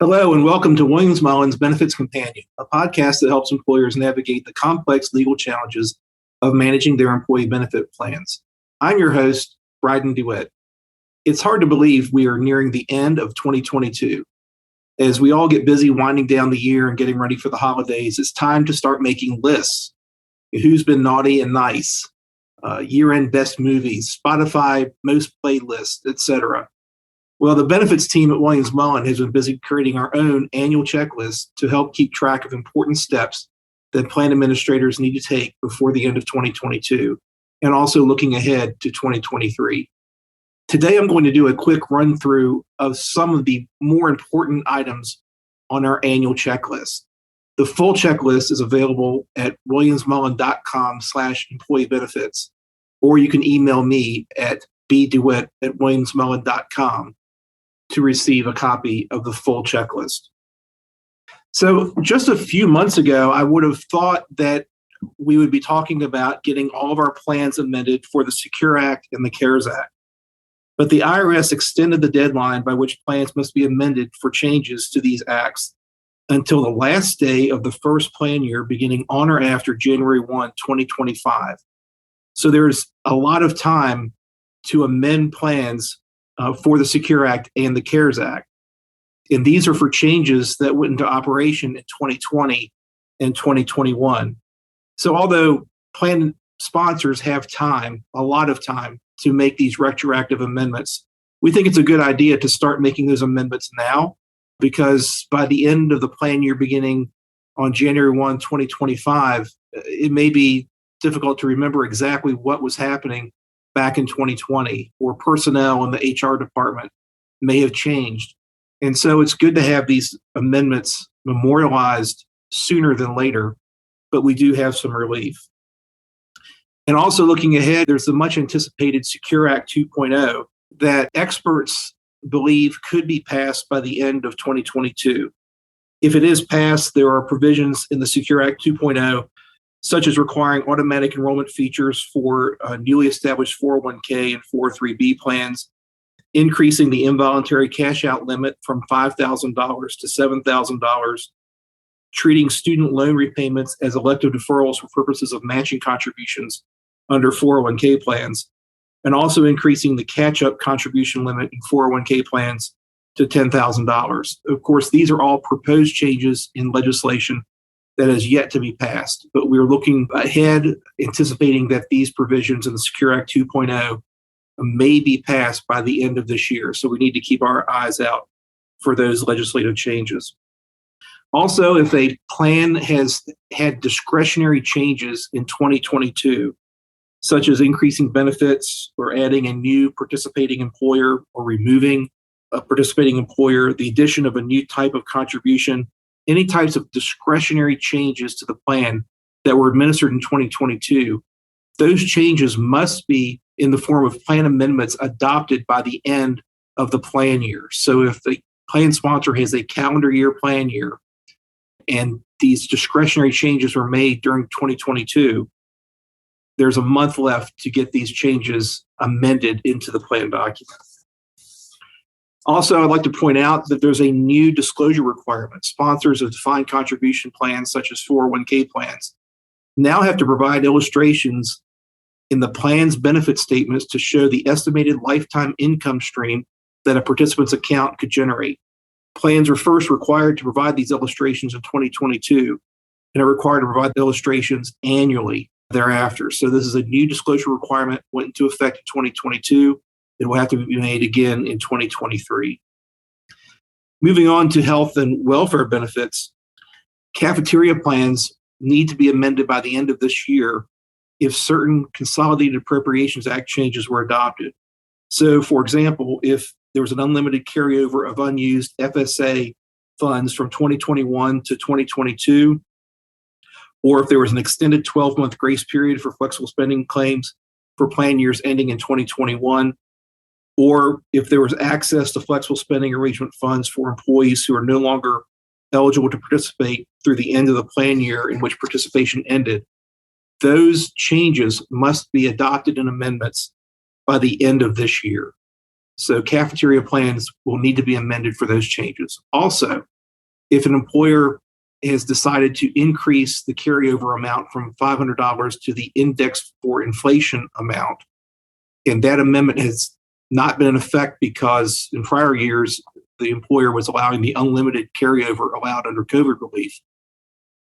Hello, and welcome to Mullen's Benefits Companion, a podcast that helps employers navigate the complex legal challenges of managing their employee benefit plans. I'm your host, Brydon DeWitt. It's hard to believe we are nearing the end of 2022. As we all get busy winding down the year and getting ready for the holidays, it's time to start making lists. Who's been naughty and nice, year-end best movies, Spotify most played lists, etc. Well, the benefits team at Mullen has been busy creating our own annual checklist to help keep track of important steps that plan administrators need to take before the end of 2022, and also looking ahead to 2023. Today, I'm going to do a quick run through of some of the more important items on our annual checklist. The full checklist is available at williamsmullen.com/employee benefits, or you can email me at bdewitt@williamsmullen.com to receive a copy of the full checklist. So just a few months ago, I would have thought that we would be talking about getting all of our plans amended for the Secure Act and the CARES Act. But the IRS extended the deadline by which plans must be amended for changes to these acts until the last day of the first plan year beginning on or after January 1, 2025. So there's a lot of time to amend plans for the Secure Act and the CARES Act. And these are for changes that went into operation in 2020 and 2021. So although plan sponsors have time, a lot of time, to make these retroactive amendments, we think it's a good idea to start making those amendments now, because by the end of the plan year beginning on January 1, 2025, it may be difficult to remember exactly what was happening back in 2020, or personnel in the HR department may have changed. And so it's good to have these amendments memorialized sooner than later, but we do have some relief. And also looking ahead, there's the much anticipated Secure Act 2.0 that experts believe could be passed by the end of 2022. If it is passed, there are provisions in the Secure Act 2.0 such as requiring automatic enrollment features for newly established 401k and 403b plans, increasing the involuntary cash out limit from $5,000 to $7,000, treating student loan repayments as elective deferrals for purposes of matching contributions under 401k plans, and also increasing the catch-up contribution limit in 401k plans to $10,000. Of course, these are all proposed changes in legislation that has yet to be passed, but we're looking ahead, anticipating that these provisions in the Secure Act 2.0 may be passed by the end of this year. So we need to keep our eyes out for those legislative changes. Also, if a plan has had discretionary changes in 2022, such as increasing benefits or adding a new participating employer or removing a participating employer, the addition of a new type of contribution, any types of discretionary changes to the plan that were administered in 2022, those changes must be in the form of plan amendments adopted by the end of the plan year. So if the plan sponsor has a calendar year plan year and these discretionary changes were made during 2022, there's a month left to get these changes amended into the plan document. Also, I'd like to point out that there's a new disclosure requirement. Sponsors of defined contribution plans, such as 401k plans, now have to provide illustrations in the plan's benefit statements to show the estimated lifetime income stream that a participant's account could generate. Plans were first required to provide these illustrations in 2022 and are required to provide illustrations annually thereafter. So this is a new disclosure requirement, went into effect in 2022. It will have to be made again in 2023. Moving on to health and welfare benefits, cafeteria plans need to be amended by the end of this year if certain Consolidated Appropriations Act changes were adopted. So, for example, if there was an unlimited carryover of unused FSA funds from 2021 to 2022, or if there was an extended 12-month grace period for flexible spending claims for plan years ending in 2021, or if there was access to flexible spending arrangement funds for employees who are no longer eligible to participate through the end of the plan year in which participation ended, those changes must be adopted in amendments by the end of this year. So cafeteria plans will need to be amended for those changes. Also, If an employer has decided to increase the carryover amount from $500 to the index for inflation amount, and that amendment has not been in effect because in prior years, the employer was allowing the unlimited carryover allowed under COVID relief.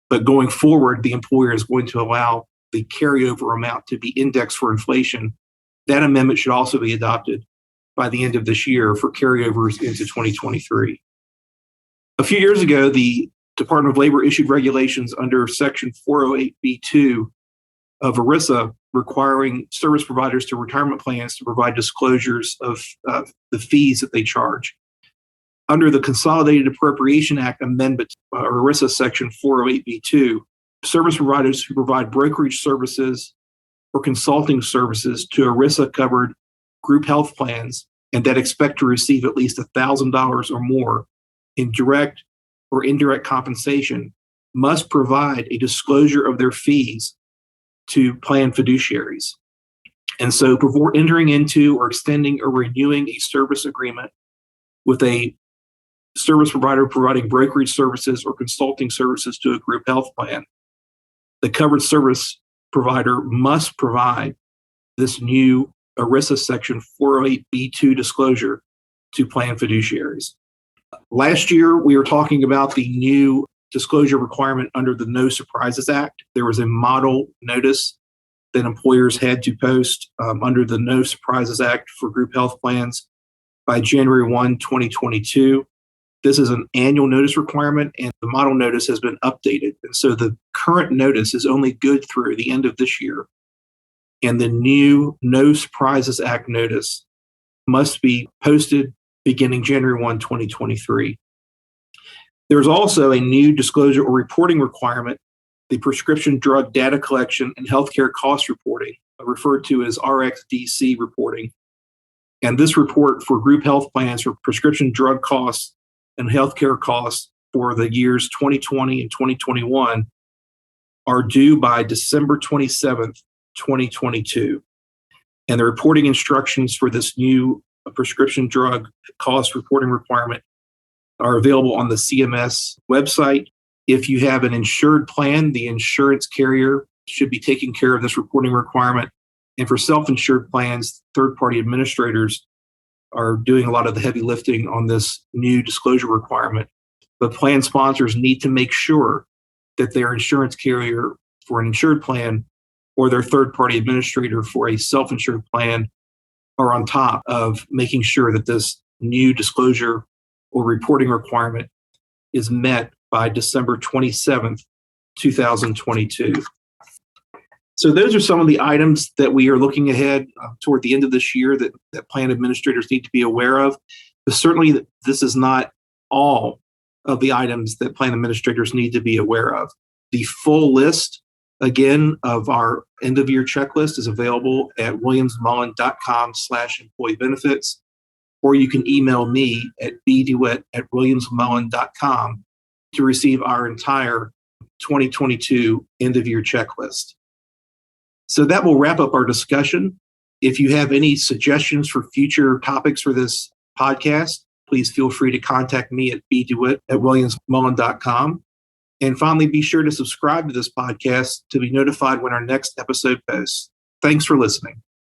But going forward, the employer is going to allow the carryover amount to be indexed for inflation. That amendment should also be adopted by the end of this year for carryovers into 2023. A few years ago, the Department of Labor issued regulations under Section 408B2 of ERISA requiring service providers to retirement plans to provide disclosures of the fees that they charge. Under the Consolidated Appropriation Act Amendment, ERISA Section 408B2, service providers who provide brokerage services or consulting services to ERISA-covered group health plans and that expect to receive at least $1,000 or more in direct or indirect compensation must provide a disclosure of their fees to plan fiduciaries. And so before entering into or extending or renewing a service agreement with a service provider providing brokerage services or consulting services to a group health plan, the covered service provider must provide this new ERISA Section 408B2 disclosure to plan fiduciaries. Last year, we were talking about the new disclosure requirement under the No Surprises Act. There was a model notice that employers had to post under the No Surprises Act for group health plans by January 1, 2022. This is an annual notice requirement, and the model notice has been updated. And so the current notice is only good through the end of this year. And the new No Surprises Act notice must be posted beginning January 1, 2023. There's also a new disclosure or reporting requirement, the prescription drug data collection and healthcare cost reporting, referred to as RxDC reporting. And this report for group health plans for prescription drug costs and healthcare costs for the years 2020 and 2021 are due by December 27th, 2022. And the reporting instructions for this new prescription drug cost reporting requirement are available on the CMS website. If you have an insured plan, the insurance carrier should be taking care of this reporting requirement. And for self-insured plans, third-party administrators are doing a lot of the heavy lifting on this new disclosure requirement. But plan sponsors need to make sure that their insurance carrier for an insured plan or their third-party administrator for a self-insured plan are on top of making sure that this new disclosure or reporting requirement is met by December 27th, 2022. So those are some of the items that we are looking ahead toward the end of this year that plan administrators need to be aware of. But certainly this is not all of the items that plan administrators need to be aware of. The full list, again, of our end-of-year checklist is available at williamsmullen.com/employee benefits, or you can email me at bdewitt@williamsmullen.com to receive our entire 2022 end-of-year checklist. So that will wrap up our discussion. If you have any suggestions for future topics for this podcast, please feel free to contact me at bdewitt@williamsmullen.com. And finally, be sure to subscribe to this podcast to be notified when our next episode posts. Thanks for listening.